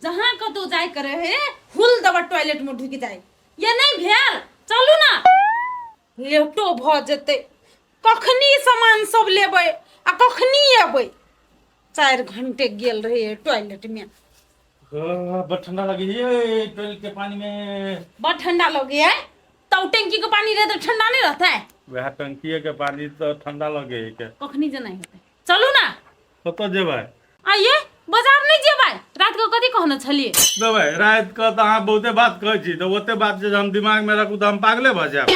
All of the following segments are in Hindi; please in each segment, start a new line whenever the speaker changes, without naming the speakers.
जहाँ कतौ जाय करे हे हुल दबा टॉयलेट में ढुक जाए ये नहीं भेल चलू ना लेटो भ जेते कखनी सामान सब लेबै आ कखनी एबै 4 घंटे गेल रहे टॉयलेट में
बहुत ठंडा लगी है टॉयलेट के पानी में।
बहुत ठंडा लगे है तो टंकी का पानी रहे तो ठंडा नहीं रहता है।
वह टंकी के पानी तो ठंडा लगे है क्या
कखनी जे नहीं होते चलू ना
कत जेबै
आइए बाजार नहीं जेबै रात को कथी कहने छलिए
देबै रात के तो अहाँ बहुते बात कहै छी तो ओते बात जे हम दिमाग में रखू तो हम पागले भ जाब।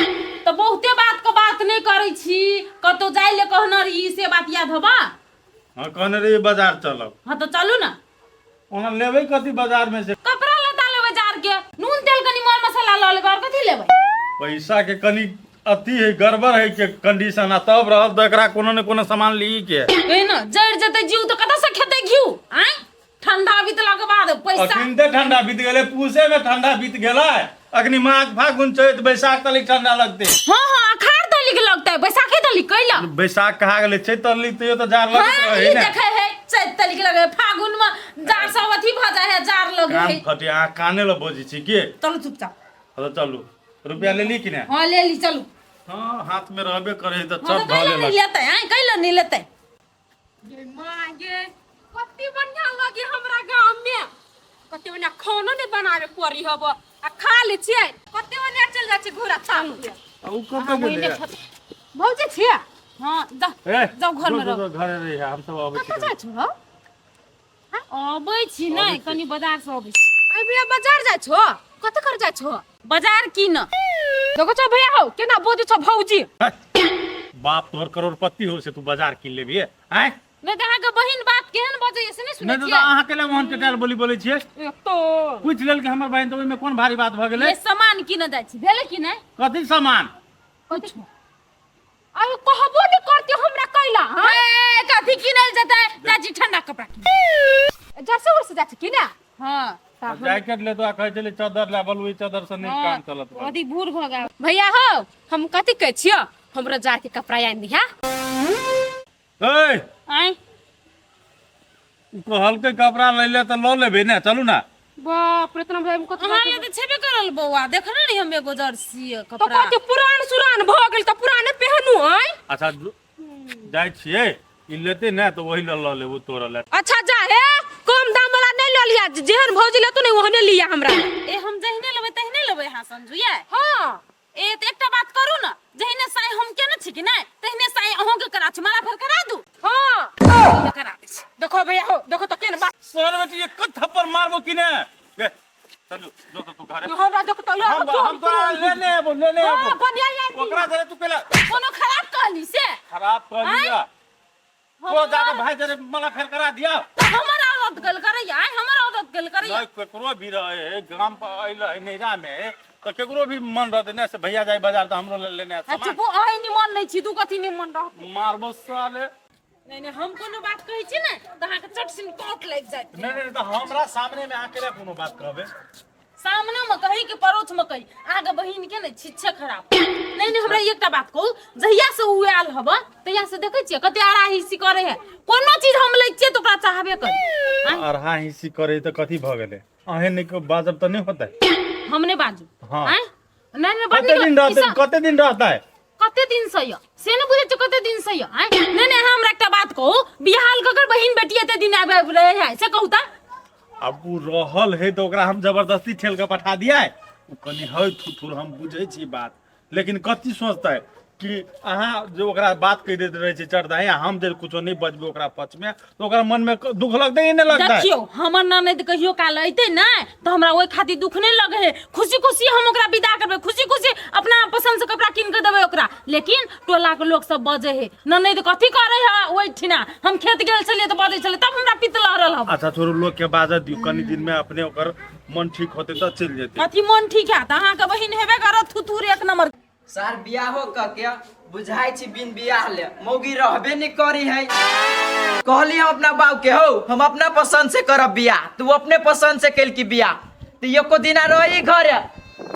तो बहुते बात को बात नहीं करै छी कतो जाय ले कहना रही से बात याद होबा।
हां कहने रही बाजार चलब।
हां तो चलू ना
ओना लेबै कथी बाजार में से
कपड़ा लता लेबै जार के नून तेल कनी मर मसाला ल लेबै और कथी लेबै
पैसा के कनी अति है गड़बड़ है के कंडीशन आ तब रहल तो एकरा कोनो ने कोनो सामान ली के
कहि ना जड़ जते जीव तो कत से खेते घिउ आय ठंडा बीतला के बाद पैसा
अखनते ठंडा बीत गेले पूसे में ठंडा बीत गेलै अखनी माघ फागुन चैत बैसाख तलिक ठंडा लगते।
हां हां अखाड़ तलिक लगतै बैसाखे तलिक कैला
बैसाख कहा गेले चैत तलिक तो जार लगत
है
है ना
देखे है चैत तलिक लगे फागुन में जार सब अथी भ जाय है जार लगे
कान
है
फटे आ काने ल बजी छी के
चलो चुपचाप
तो चलू रुपया ले ली कि ना।
हां ले ली चलू
हां हाथ में रहबे करे तो
हां
सब
तो
धले
नहीं लेते हैं कैला नहीं लेते
ये माँ ये कति बढ़िया लगे हमरा गांव में कति बढ़िया खाना नहीं बनावे पड़ी हब आ खा ले छिए कति बढ़िया चल जाए घोड़ा चालू
ऊ कत गेले
भौजी छिए
हां जाओ घर में रहो
घर रही है हम सब आबै
कत जाय छो
अबै छी नहीं कनी बाजार से अबै छी
आई भैया बाजार जाय छो कत कर जाय छो
बाजार की न
देखो छो भैया हो केना बोदी छो भौजी
बाप तोर करोड़पति हो से तू बाजार किन लेबी हैं
नहीं कहा के बहिन बात केहन बजे से नहीं सुनै
नहीं तो
छियै
अहाँ के ले मोहन टटाल बोली छियै
एक तो
पूछ लेल के हमर बहन तो ओइ में कोन भारी बात भ गेलै
ये सामान की न जाय छी भेले की नहीं
कथि सामान
कुछ
आई कहबो नहीं करती हमरा कैला
ए कथी किनल जतै चाची ठंडा कपड़ा की
जैसे वर्ष जाय छी कि ना
हां
जैकेट ले तो आ कहै छले चादर लेवल ओइ चादर से नहीं काम चलत बा।
अथी बूढ़ भ गया
भैया हो हम कथी कहै छियो हमरा जा के कपड़ा आइन दिहा
ए
आय
कहल के कपड़ा ले ले त ल लेबे ना चलू ना।
बाप रे इतना भाई हमको तो
हमरा ले त छेबे करल बौआ देखना नहीं हम एगो जर्सी
तो
कपड़ा
कते पुरान सुरान भ गेल त पुराने पहनू आय
अच्छा जाय छियै ई लेते ना तो वही ल लेबो तोरा ले।
अच्छा जा हे कम दाम वाला नहीं ल लिया जेहन भौजी ले तो नहीं ओहने लिया हमरा
ए हम जहिने लेबै तहिने लेबै हां संजुए
हां
ए त एकटा बात करू न जहिने साई हम केने छी कि नहीं तहिने साई अहों के करा छी मारा फेर करा दू
हां
ये करा दै छी
देखो भैया हो देखो तो केन बात
सर बेटी एक थप्पड़ मारबो कि ना गे चलू जो तो तू घरे
हमरा देखो तो
हम तो लेने आबो
हां बढ़िया ले
ओकरा जरे तू केला
कोनो खराब कहली से
खराब कर दिया तो जाके भाई जरे मला फेर करा दिया
तो हमर आदत गल करे यार हमर आदत गल करे
नहीं केकरो भी रहे गांव पर आइल नैरा में तो केकरो भी मन रहते ना से भैया जाए बाजार तो हमरो लेने
अच्छा
सामान
वो आइ निमन नहीं छी तू कथी निमन रह
मारबो साले।
नहीं नहीं हम कोनो बात कहै छी ने त अहाँ के चट सिन काट लाग जाय
नहीं तो हमरा सामने में आके कोनो बात कहबे
सामने में कही के परोछ में कही आगे बहिन के ने छिछे खराब नहीं नहीं हमरा एकटा बात कहू जहिया से उ आयल हब तहिया से देखै छियै कते आरा हिस्सी करे है कोनो चीज हम लै छियै त ओकरा चाहबे करी
अरहा हिस्सी करे तो कथी भ गेले अहे नहीं को बाजब तो नहीं होता है
हमने बाजू
हाँ।
हैं नहीं नहीं
कते दिन रहता है
कते दिन से या से न बुझे छ कते दिन से या हैं नहीं नहीं हमरा एकटा बात कहू बिहाल ककर बहिन बेटी एते दिन आबे रहे है से कहू त
अब उ रहल है तो ओकरा हम जबरदस्ती ठेल के पठा दिया है उ कनी है थुथुर हम बुझै छी बात लेकिन कथी सोचता है कि अहाँ जो ओकरा बात कह देते रहे छी चढ़दा है हम जे कुछो नहीं बजबे ओकरा पक्ष में तो ओकरा मन में दुख लगता ही नहीं लगता है।
देखियो हमर ननद कहियो काल अइते न त हमरा ओइ खातिर दुख नहीं लगे है खुशी खुशी हम ओकरा विदा करबे खुशी खुशी अपना पसंद से कपड़ा किन के देबे ओकरा लेकिन टोला के लोग सब बजे है ननद कथी करे है ओइ ठिना हम खेत गेल छलिए त बजे छले तब हमरा पित लहरल हम
अच्छा छोरो लोग के बाजा दियो कनी दिन में अपने ओकर मन ठीक होते तो चल जेते
कथी मन ठीक है त अहाँ के बहिन हेबे करत थुथुर एक नंबर
सर बियाहो क के बुझाई छी बिन बियाह ले मौगी रहबे नहीं करी है कहली हम अपना बाप के हो हम अपना पसंद से करब बियाह तू अपने पसंद से कैल की बियाह तो एको दिना रही घर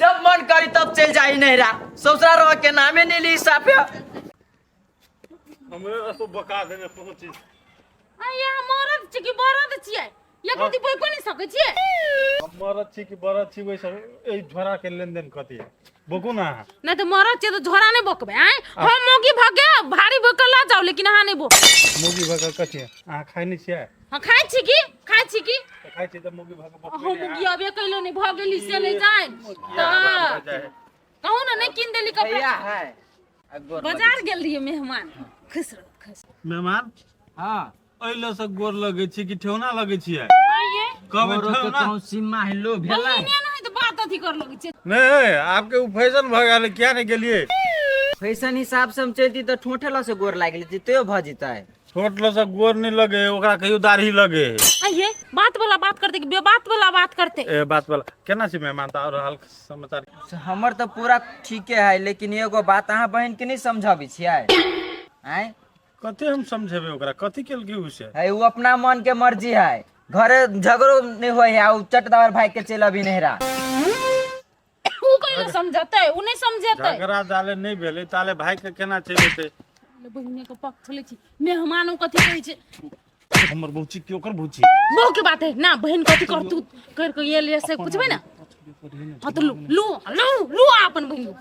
जब मन करी तब चल जाई नहीं रहा ससुरा रह के नामे नहीं ली साफे
हमरे तो बका देने पहुंची
आ या मरद छी कि बरद छियै या कथी कोई कोनी सकै छियै
मरद छी कि बरद छी वैसे ए झोरा के लेन देन कथी है बोकू ना
नहीं तो मरद छे तो झोरा नहीं बोकबे आए हम मोगी भगे भारी भकला जाओ लेकिन अहाँ नहीं बो
मुगी भका कथी है आ खाइ नहीं छियै
हां खाइ छी की
तो खाइ छी त मुगी भका बोक
हम मुगी अबे कइलो नहीं भ गेली से नहीं जाए कहू ना नहीं किन देली कपड़ा
भैया है
बाजार गेल रहिए मेहमान खुश रहो खुश
मेहमान
हाँ
अइलो से गोर लगे छी कि ठेवना लगे छियै
आइए
कब
मोरो के
ठेवना
कहूं सीमा हिलो भेला
बहिने नहीं तो बात अथी कर लगे छे
नहीं आपके उ फैशन भ गेल क्या नहीं गेलिए
फैशन हिसाब से हम चलती तो ठोठेला से गोर लाग लेती तो भ जिता है
छोट लो से गोर नहीं लगे ओकरा कहियो दाढ़ी लगे
आइए बात वाला बात करते कि बात वाला बात करते
ए बात वाला केना छी मेहमान त और हाल समाचार
हमर तो पूरा ठीके है लेकिन एगो बात अहाँ बहन के नहीं समझाबी छियै आय
कथी हम समझेबे ओकरा कथी केल की उसे
है वो अपना मन के मर्जी है घरे झगड़ो नहीं होय है उ चटदार भाई के चल अभी नहीं रहा
उ कइले समझते उ नहीं समझते
झगड़ा जाले नहीं भेले ताले भाई के केना चलेते
बहिने के पक्ष ले छी मेहमान कथी कहै छै
हमर बौची के ओकर बौची
बहु के बात है ना बहन कथी कर तू कर के ये ले से पूछबे ना हां तो लू अपन बहन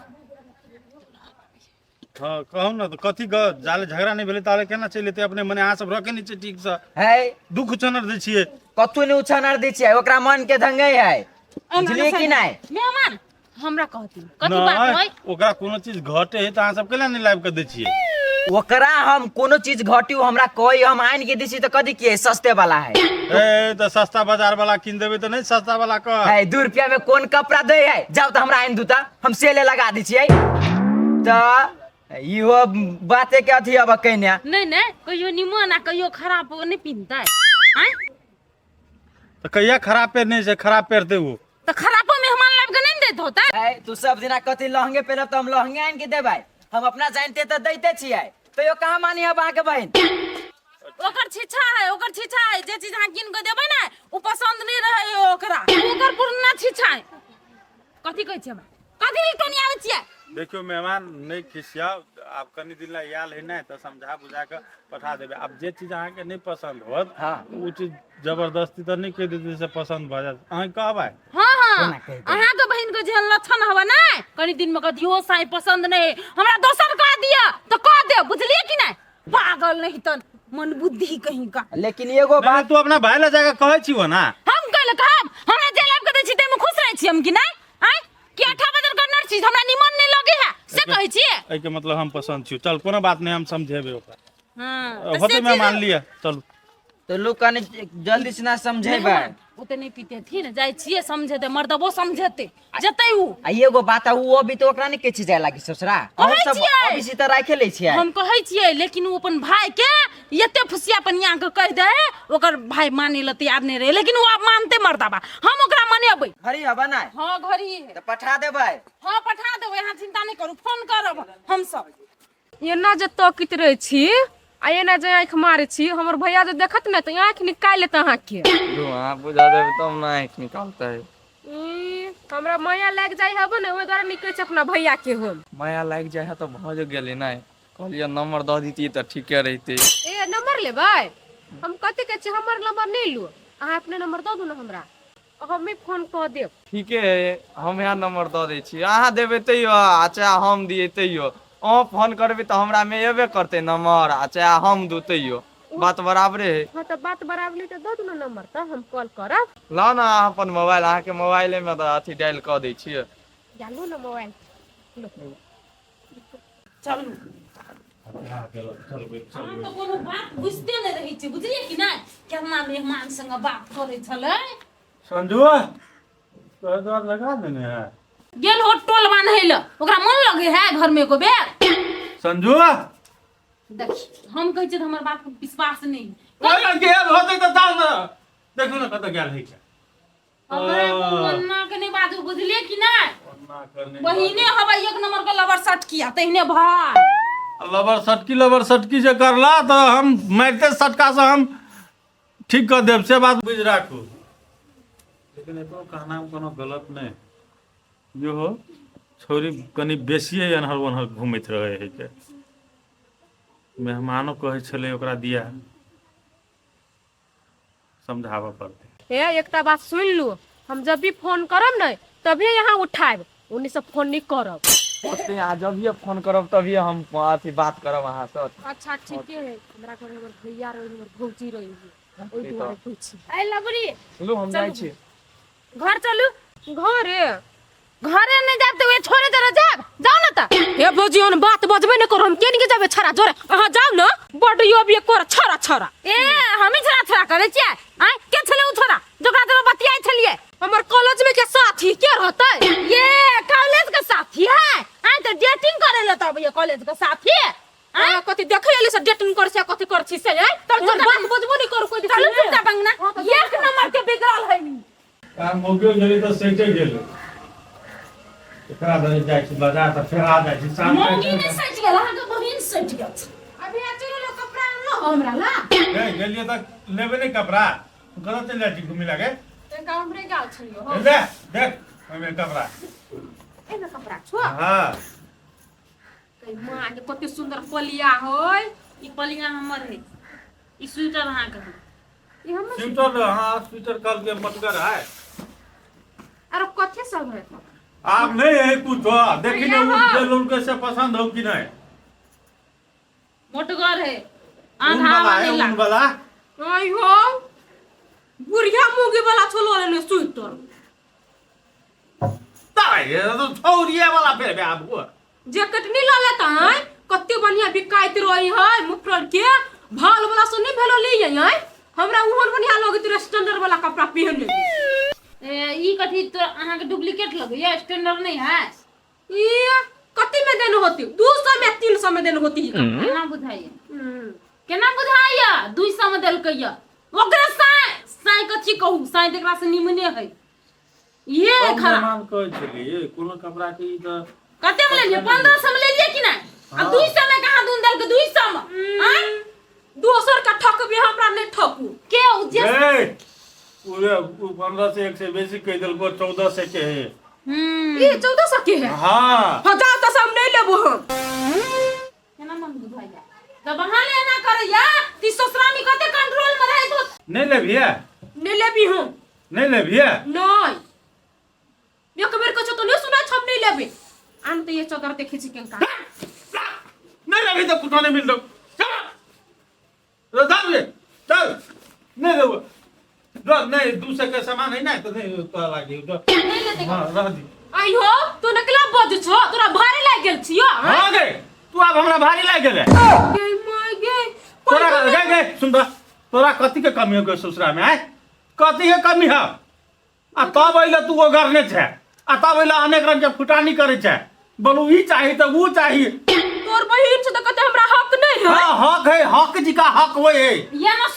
हां कहू ना तो कथी जाले झगड़ा नहीं भेले ताले केना चलेते अपने मने अहाँ सब रखे नहीं छै ठीक से
है
दुख चनर दे छियै
कतु नहीं उछानर दी छियै ओकरा मन के धंगे है बुझलिए कि नहीं
मेहमान हमरा कहती कथी बात होय
ओकरा कोनो चीज घटे है त अहाँ सब केला नहीं लाइव कर दे छियै
ओकरा हम कोनो चीज घटियो हमरा कोई हम आइन के दिसी तो कदी के सस्ते वाला है
ए त सस्ता बाजार वाला किन देबे त नहीं सस्ता वाला कह
है 2 रुपया में कौन कपड़ा दे है जाओ तो हमरा आइन दूता हम सेले लगा दी छियै तो इहो बाते के अथी अब कहने
नहीं कहियो निमन आ कहियो खराब नहीं पिनता है हैं
त कहिया खराब पेर नहीं से खराब पेरते वो
तो खराबो मेहमान लाइव के नहीं देत होता
है तू सब दिना कथी लहंगे पहले तो हम लहंगे आइन के देबै हम अपना जानते तो दैते छियै तो यो कहाँ मानी है अहाँ के बहन
ओकर छिछा है जे चीज अहाँ किन के देबै ना उ पसंद नहीं रहे ओकरा ओकर पुरना छिछा है कथी कहै छै कथी टोनी आबै छियै
देखियो मेहमान नहीं खिसियाओ आप कनी दिन ला याल है ना तो समझा बुझा के पठा देबे अब जे चीज अहाँ के नहीं पसंद होत
हाँ
उ चीज जबरदस्ती तो नहीं कह देते से पसंद भ जात अहाँ कहबै
हां अहाँ के बहन के जेहन लक्षण हवा ना कनी दिन में कदियो साई पसंद नहीं हमरा दोसर का दिया तो कह दे बुझलिए कि नहीं पागल नहीं त मन बुद्धि कहीं का
लेकिन एगो
बात
बात
तू अपना भाई ला जाके कहै छी वो ना
हम कहले कहब हमरा जे लाइव के दै छी तै में खुश रहै छी हम कि नहीं हैं कि 8 बजे करनर चीज हमरा निमन नहीं लगे है से कहै छी
ए के मतलब हम पसंद छी चल कोनो बात नहीं हम समझेबे ओकरा
हां
होते मैं मान लिया चल
तो लोग कने जल्दी से ना समझेबै
ओते नहीं पीते थी ना जाय छिए समझेते मर्दबो समझेते जतै उ
आ एगो बात वो अभी तो ओकरा नहीं के चीज लागी ससुरा हम
कहै
सब
छियै।
अभी से तो राखे ले छियै
हम कहै छियै लेकिन उ अपन भाई के एते फुसिया पनिया के कह दे ओकर भाई माने ल तैयार नहीं रहे लेकिन वो अब मानते मर्दबा हम ओकरा मनेबै
हरी हवा ना
हां घरी है
तो पठा देबै
हां पठा देबै अहाँ चिंता नहीं करू फोन करब हम सब
एना जे तकित रहे छी आ एना जे आँख मारे छी हमर भैया जे देखत ने तो आँख निकाल लेत अहाँ के
हाँ बुझा देवे तब ना आँख निकालता है
हमरा माया लग जाय हबो ने ओइ द्वारा निकल छै अपना भैया के हम
माया लाग जाए है तो भज गेले ना कहलिए नंबर दे दीती तो ठीके रहते
ए नंबर लेबै हम कथि कहै छी हमर नंबर नहीं लू अहाँ अपने नंबर दऽ दू ना हमरा हमें फोन कऽ देब
ठीके है हम यहाँ नंबर दे दै छी अहाँ देबै तैयो आ चाहे हम दिए तैयो अहाँ फोन करबै तो हमरा में एबे करते नंबर आ चाहे हम दू तैयो बात बराबरे है
हाँ तो बात बराबरी तो दऽ दू ना नंबर तो हम कॉल करब
ला ना अहाँ अपन मोबाइल अहाँ के मोबाइले में तो अथी डायल कऽ दै छियै
जानू ना मोबाइल
चलू हम तो कोनो बात बुझते नहीं रही छी बुझलिए कि नहीं केना मेहमान संग बात करे छले
संजू तो द्वार लगा देने है
गेल हो टोल बांधै ल ओकरा मन लगे है घर में एको बेर
संजू
देखी हम कहै छी हमर बात पर विश्वास नहीं
ओए गेल होते तो दाल ना देखू ना कत गेल है क्या
हमरा को मन्ना के नहीं बाजू बुझलिए कि नहीं
ना करने
बहिने हवा एक नंबर का लवर सट किया तहने भाई
लबर सटकी जे करला तो हम मारते सटका से हम ठीक कर देब से बात बुझ राखू लेकिन एतो कहना में कोनो गलत नहीं जो हो छोरी कनी बेसिए अनहर वनहर घूमैत रहे है के मेहमानो कहै छले ओकरा दिया समझावा पड़ते
ए एकटा बात सुन लू हम जब भी फोन करब न तभी यहाँ उठाएब, उन्हीं से फोन नहीं करब।
ओते आ जब ये फोन करब तभी हम अथी बात करब अहाँ से।
अच्छा ठीक है, हमरा घर में भैया रही, हमर भौजी रही, ओइ
ठीक
दुआरे
है।
पूछी। ए लबरी
चलू हम जाइ छी।
घर चलू।
घरे
घरे नहीं जाब तो वे छोड़े जरा जाब, जाओ ना ता।
हे भौजी ओन बात बजबे न करो, हम केन के जाबे छरा जोरे। अहाँ जाओ न, बड यो भी कर छरा छरा।
ए हमी छरा छरा करे छियै, आय के छले उ छोरा जोकरा से बतियाई छलिए?
हमर कॉलेज में के साथी के रहतै?
ये कॉलेज का साथी है, आय तो डेटिंग करे ले तब ये कॉलेज का साथी है।
आ कथि देखै एले से डेटिंग कर से कथि कर छी से है? तब
उनका
बात बजबो नहीं करो कोई दिक्कत
चलू
नहीं।
चुपचाप अंगना, एक नंबर के बिगड़ल है नी।
मोगियो गेली तो सेटे गेल एकरा दरे जाइ छी बाजार त फेर आ जाइ छी शाम
मोगी ने सच गेल, अहाँ के बहिन सच गेल।
अभी चलो लो कपड़ा न हमरा ला।
गेलिए त लेबे नहीं कपड़ा गलत चल जाइ छी घुमी लागे
ते गांव में गाल छलियो।
ले देख हमें कपड़ा
ए न कपड़ा छो।
हां
कई मां के कते सुंदर पलिया होय।
ई पलिया हमर है, ई स्वेटर अहाँ के है।
ई हम
स्वेटर हां स्वेटर कल के मतगर है
अरे कथे सब है?
आप नहीं है कुछ हो देखी ना उनके लोग कैसे पसंद हो कि नहीं
मोटगर है,
उन
आधा
वाला है
वाला
उन वाला
आई हो बुढ़िया मुगी वाला छोलो ने स्वेटर।
ताई ये तो छोरिया वाला फिर बे आप को
जैकेट नहीं ला लेता है, कते बढ़िया बिकाइत रही है मुफरल के भाल वाला से नहीं भेलो ली है। हमरा उहन बढ़िया लगे तेरे स्टैंडर्ड वाला कपड़ा पहन ले।
ई कथी तो अहाँ के डुप्लीकेट लगे ये स्टैंडर्ड नहीं है।
ये कते में देन होती? 200 में 300 में देन होती है।
केना बुझाइए, केना बुझाइए 200 में देल कहिया ओकरा साई कथी कहू, साई देखला से निमने है ये खरा।
मान कह चलिए कोनो कपड़ा के ई तो
कते में लेलिए? 1500 में लेलिए कि नहीं? अब 200 में कहां दून देल के 200 में? हां
200 का ठक भी हमरा नहीं ठकू
के उजे
ए पूरे 15 से 1 से बेसी कह दिल को 14 से के है
ये 1400 के है।
हां
हजार तो सब नहीं लेबो हम।
केना मन बुझाइए जब बहाने ना करैया ती ससुरामी कते कंट्रोल में रहे तो
नहीं ले भैया
नहीं लेबी हम।
नहीं ले भैया
नहीं एक बेर कछो तो नहीं सुना हम नहीं लेबे। आन तो ये चदर देखी छी केनका
नहीं ले भी तो कुछ नहीं मिल दो चल चल चल नहीं दो नहीं दूसरे के सामान है ना तो नहीं तो लागी तो
नहीं लेते
हां रह दी
आई हो तू नकला बज छो, तोरा भारी लाग गेल छियो।
हां गे तू अब हमरा भारी लाग गेले
गे माय गे
तोरा गे गे सुन तो तोरा कथी के कमी हो गए ससुरा में आय कथी के कमी है आ तब अइले तू वो घर ने छे आ तब अइले अनेक रंग के फुटानी करे छे बोलू ई चाहिए तो वो चाहिए
तोर बहिन से तो कहते हमरा हक नहीं है।
हां हक है हक जी का हक होए है
या ना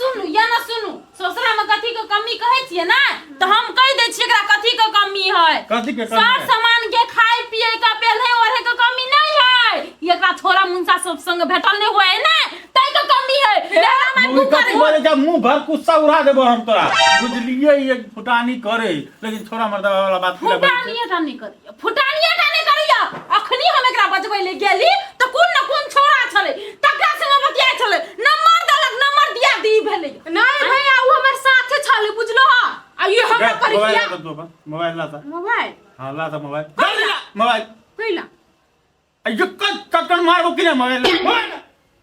सुनू ससुरा में कथी के कमी कहै छियै ना तो हम कह दै छियै एकरा कथी के कमी है।
कथी के कमी
सार
है
सामान के खाए पिए का पहले ओढ़े के कमी नहीं है। एकरा छोरा मुंसा सब संग भेटल नहीं होए ना तै के कमी है। लेहरा में
मुंह
तू
कथी
करे
बोले जब मुंह भर गुस्सा उड़ा देबो हम तोरा बुझलिए ये फुटानी करे लेकिन छोरा मर्दा वाला बात किला बोले
फुटानिया नहीं करिया फुटानिया नहीं करिया। अखनी हम एकरा बजबै ले गेली तो कोन न कोन छोरा छले तकरा संग बतिया छले नंबर देलक नंबर दिया दी भेलै
नहीं भैया वो हमर साथे छले बुझलो। आ ये हमरा कर
मोबाइल
दिया
ला दो मोबाइल ला था
मोबाइल
हां ला था मोबाइल मोबाइल
कैला
अयो कट मारो कि ना मोबाइल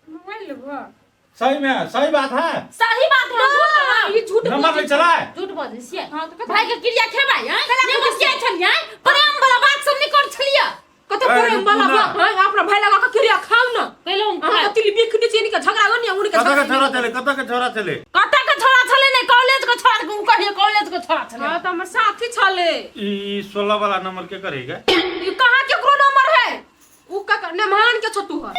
मोबाइल लेबो।
सही में सही बात है
सही बात है झूठ
ये झूठ
नंबर ले चला है
झूठ बजै छियै।
हां तो
भाई के क्रिया खेबै नहीं बसिया छलियै प्रेम वाला बात सब नहीं कर छलियै।
कते
ए,
प्रेम वाला
रुकू ना।
बा है अपना भाई लगा के क्रिया खाओ ना।
पहले हम
हां कति बिख नीचे नहीं का झगड़ा गनी उड़ के
कता का छोरा चले कता का छोरा चले
कता के छोरा छले नहीं कॉलेज के छोरा के कहिए कॉलेज के छोरा छले।
हां तो हमर साथी छले।
ई 16 वाला नंबर के करेगा
ये कहां केकरो नंबर है? उ का नेमान के छतु है।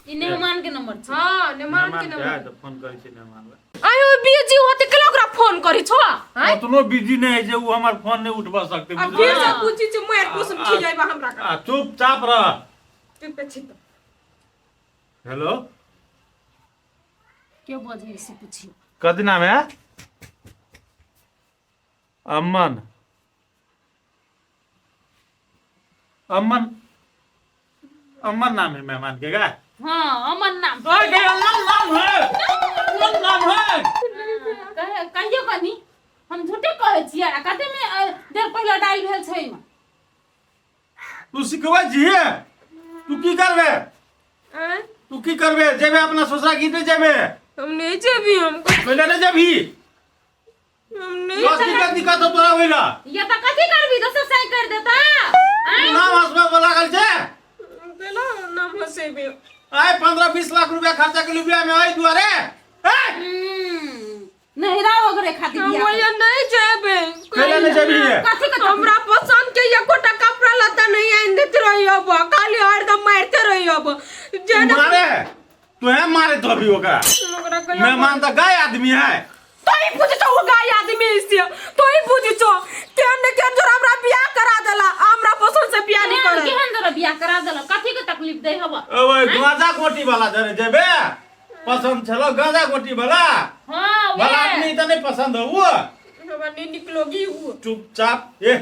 ई नेमान के नंबर छै।
हां नेमान के
है
नंबर।
तो फोन करे छी ना मान
आयो बिजी होते के लोगरा फोन करी छो। हां
उतनो बिजी नहीं है जे वो हमार फोन नहीं उठवा सकते
अब फिर से पूछी छ मैं कुछ की जाइबा हमरा का।
चुपचाप रह
तू पे छी तो
हेलो
के बजै से पूछियो
कथी नाम है अमन अमन अमन नाम है मेहमान के का
हां अमन नाम
अमन नाम है अमन नाम है
कहियो कनी हम झूठे कहै छियै आ कते में देर पहले डाल भेल छै में
तू सिखबै छियै तू की करबे
आँय?
तू की करबे जेबे अपना ससुरा की नहीं जेबे
हम नहीं जेबी हमको
पहले नहीं जेबी
हम नहीं
बस दिक्कत हो तोरा होइला
ये त कथि करबी दोसर सही कर देता आय
नाम हसबा वाला गल छे
केना नाम हसेबी
आय 15-20 लाख रुपया खर्चा के रुपया में आई दुआरे
नहिरा वगैरह खातिर
हम
बियाह
ये नहीं जेबे
पहले नहीं जेबी
कथि के
हमरा पसंद के एको टा कपड़ा लता नहीं आइन देत रही अब खाली हरदम मारते रही अब जेना
मारे तू है मारे तो भी ओकरा
ओकरा कहियो
मेहमान तो गाय आदमी है
तो ही पूछ तो वो गाय आदमी इससे तो ही पूछ तो केन के जोर हमरा बियाह करा देला हमरा पसंद से बियाह नहीं करे
केहन जरा बियाह करा देल कथि के तकलीफ दे हबा
ओए गांजा गोटी वाला जरे जेबे पसंद छलो गांजा गोटी वाला
हां
वाला आदमी तो नहीं पसंद हो वो
हमरा नहीं निकलोगी वो
चुपचाप ये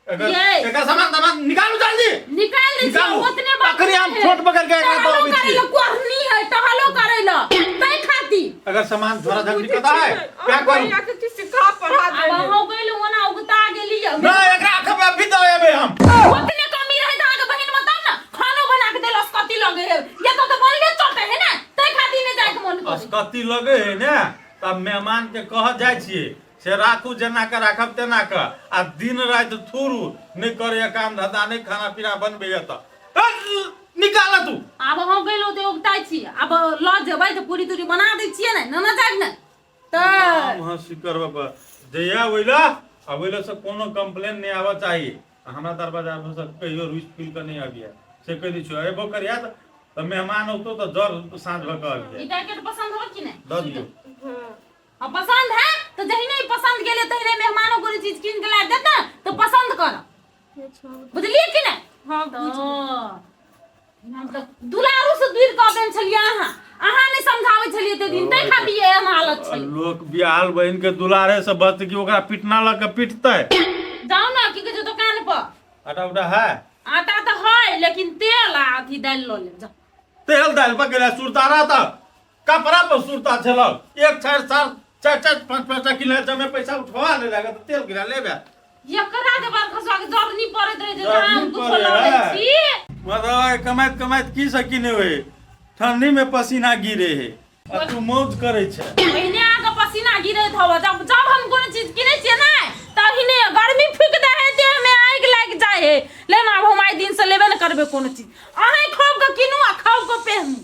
अगर सामान निकालो जल्दी
निकाल दे
निकालो
उतने बात
आखिरी हम छोट पकड़ के एकरा तो अभी
करे कोहनी है टहलो करे ल तै खाती
अगर सामान थोड़ा सा दिक्कत है क्या करूं
या के किसी का पढ़ा
अब
दे
हो गइल ओना उगता गेली
ना एकरा आंख में अभी तो एबे हम
उतने कमी रहे त आगे बहिन मत ना खानो बना के देलस कति लगे है ये तो बनले चटे है ना तै खाती ने जाए के मन करे
अस्कती लगे है ना तब मेहमान के कह जाय छिए से राखू जना के राखब तेना के आ दिन रात थोरू नहीं करे काम धंधा नहीं खाना पीना बनबे त निकाल तू
अब हो गइल ओते उगताई छी अब ल जेबै त पूरी तुरी बना दै छिए ना न जाग ना त
हम हंसी करब जया ओइला अब ओइला से कोनो कंप्लेन नहीं आवा चाहिए हमरा दरवाजा पर से कहियो रुइस फील के नहीं आबिया से कह दी छ एबो करिया त मेहमान होतो त जर साँझ भक आबिया
ई जैकेट पसंद हो कि नहीं
द दियो
अब पसंद है तो जही नहीं पसंद गेले तही मेहमानों को चीज किन के ला देता तो पसंद कर बुझलिए कि नहीं
हां
तो हम तो दुलारू से दूर कर देन छलिए अहाँ नहीं समझावे छलिए ते दिन तै खाती है हम हालत छै
लोग बियाहल बहन के दुलारे से बच कि ओकरा पिटना लग के पिटतै
जाओ ना की के दुकान पर
आटा उटा है
आटा तो है लेकिन तेल आधी दाल लो ले जा
तेल दाल पर गेला सुरतारा त कपड़ा पर सुरता छलक एक चार चार पाँच किलो जमे पैसा उठवा ले लगा तो तेल गिरा लेबे
ये करा दे बार खसवा के जरनी पड़े रहे जे
जरनी
हम कुछ
पड़े,
लगे
हाँ।
छी
मतलब कमाइत की सकी नहीं हुए ठंडी में पसीना गिरे है आ तू मौज करे छे
महीने आगे पसीना गिरत हवा जब जब हम कोनो चीज किने छिए ना तभी ने गर्मी फूक दे है देह में आग लग जाए है लेना अब हम आई दिन से लेबे न करबे कोनो चीज अहाँ खाओ के किनु आ खाओ के पहनू